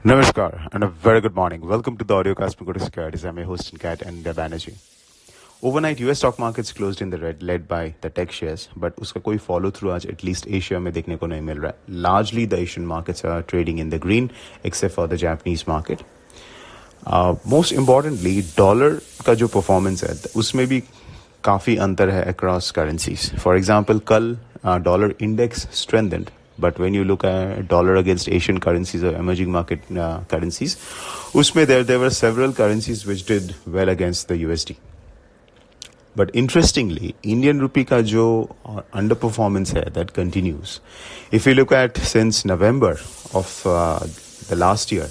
Namaskar and a very good morning. Welcome to the audiocast from Kotak Securities. I'm your host and cat, Anindya Banerjee. Overnight, US stock markets closed in the red, led by the tech shares, but uska koi follow through आज at least Asia में देखने को नहीं मिल रहा है. Largely, the Asian markets are trading in the green, except for the Japanese market. Most importantly, dollar का जो performance है, उसमें भी काफी अंतर है across currencies. For example, कल dollar index strengthened. But when you look at dollar against Asian currencies or emerging market currencies, usme there were several currencies which did well against the USD. But interestingly, Indian rupee ka jo underperformance hai, that continues. If you look at since November of the last year,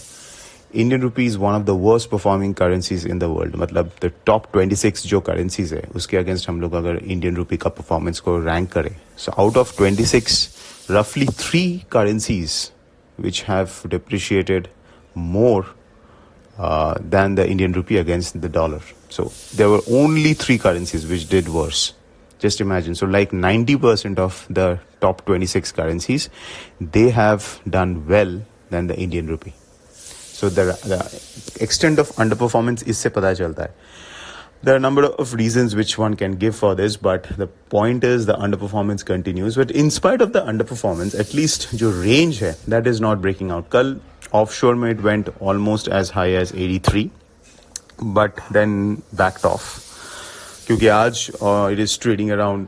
Indian rupee is one of the worst performing currencies in the world. मतलब the top 26 जो currencies है, उसके against हम लोग अगर Indian rupee का performance को rank करें, so out of 26, roughly 3 currencies which have depreciated more than the Indian rupee against the dollar. So there were only 3 currencies which did worse. Just imagine. So like 90% of the top 26 currencies, they have done well than the Indian rupee. So the extent of underperformance इससे पता चलता है. There are a number of reasons which one can give for this, but the point is the underperformance continues. But in spite of the underperformance, at least जो range है, that is not breaking out. कल offshore में it went almost as high as 83, but then backed off. क्योंकि आज it is trading around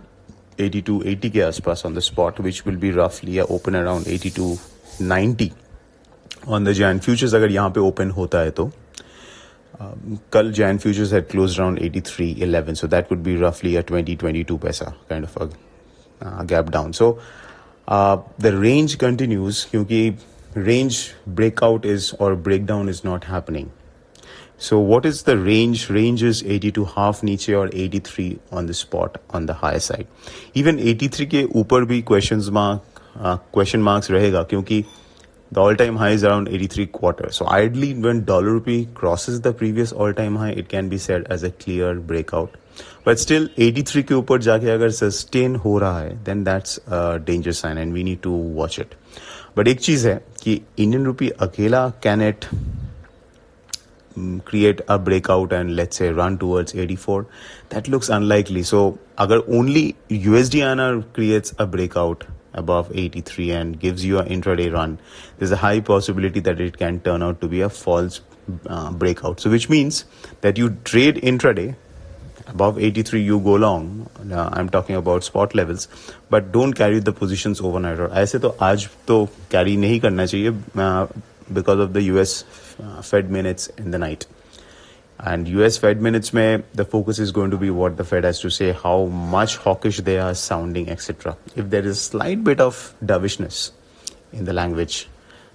82-80 के आसपास on the spot, which will be roughly open around 82-90 on the Jan futures. अगर यहाँ पे open होता है तो कल Jan futures had closed around 83.11, so that would be roughly a 20-22 paisa kind of a gap down. So the range continues क्योंकि range breakout is or breakdown is not happening. So what is the range? Range is 82 half नीचे और 83 on the spot on the high side. Even 83 के ऊपर भी question marks रहेगा क्योंकि the all-time high is around 83 quarter. So ideally, when dollar rupee crosses the previous all-time high, it can be said as a clear breakout. But still, 83 के ऊपर जाके अगर sustain हो रहा है, then that's a danger sign and we need to watch it. But एक चीज है कि Indian rupee अकेला can it create a breakout and let's say run towards 84? That looks unlikely. So अगर only USDINR creates a breakout above 83 and gives you an intraday run, there's a high possibility that it can turn out to be a false breakout. So which means that you trade intraday above 83, you go long. I'm talking about spot levels, but don't carry the positions overnight. और ऐसे तो आज तो carry नहीं करना चाहिए because of the US Fed minutes in the night. And US Fed minutes mein, the focus is going to be what the Fed has to say, how much hawkish they are sounding, etc. If there is a slight bit of dovishness in the language,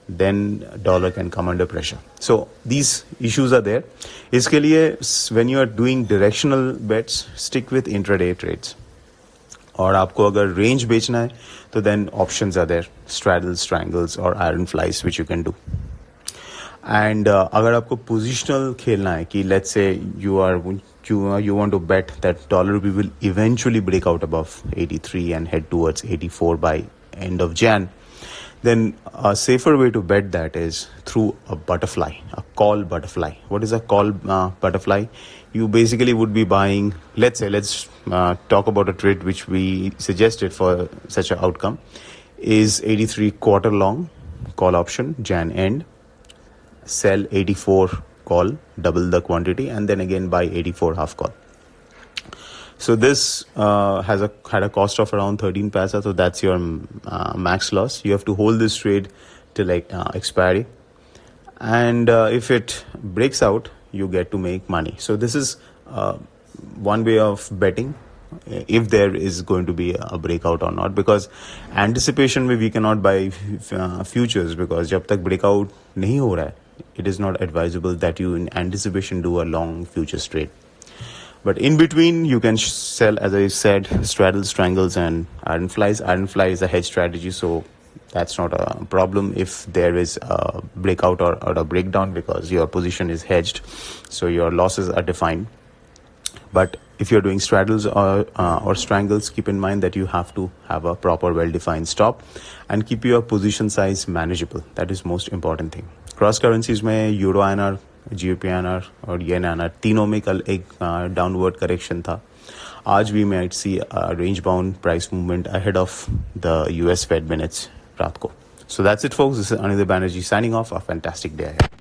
then dollar can come under pressure. So these issues are there. इसके लिए when you are doing directional bets, stick with intraday trades. और आपको अगर range बेचना है, तो then options are there, straddles, strangles or iron flies which you can do. And अगर आपको positional खेलना है कि let's say you want to bet that dollar rupee will eventually break out above 83 and head towards 84 by end of Jan, then a safer way to bet that is through a butterfly, a call butterfly. What is a call butterfly? You basically would be buying, let's talk about a trade which we suggested for such an outcome is 83 quarter long call option, Jan end. Sell 84 call, double the quantity, and then again buy 84 half call. So this had a cost of around 13 paisa, so that's your max loss. You have to hold this trade till expiry, and if it breaks out, you get to make money. So this is one way of betting if there is going to be a breakout or not, because anticipation में we cannot buy futures because जब तक breakout नहीं हो रहा है, it is not advisable that you in anticipation do a long futures trade. But in between, you can sell, as I said, straddles, strangles, and iron flies. Iron fly is a hedge strategy, so that's not a problem if there is a breakout or a breakdown because your position is hedged, so your losses are defined. But If you're doing straddles or strangles, keep in mind that you have to have a proper well-defined stop and keep your position size manageable. That is most important thing. Cross currencies में euro INR, GBP INR और येन INR तीनों में कल एक downward correction था. आज we might see a range bound price movement ahead of the US Fed minutes रात को. So that's it, folks. This is Anindya Banerjee signing off. A fantastic day ahead.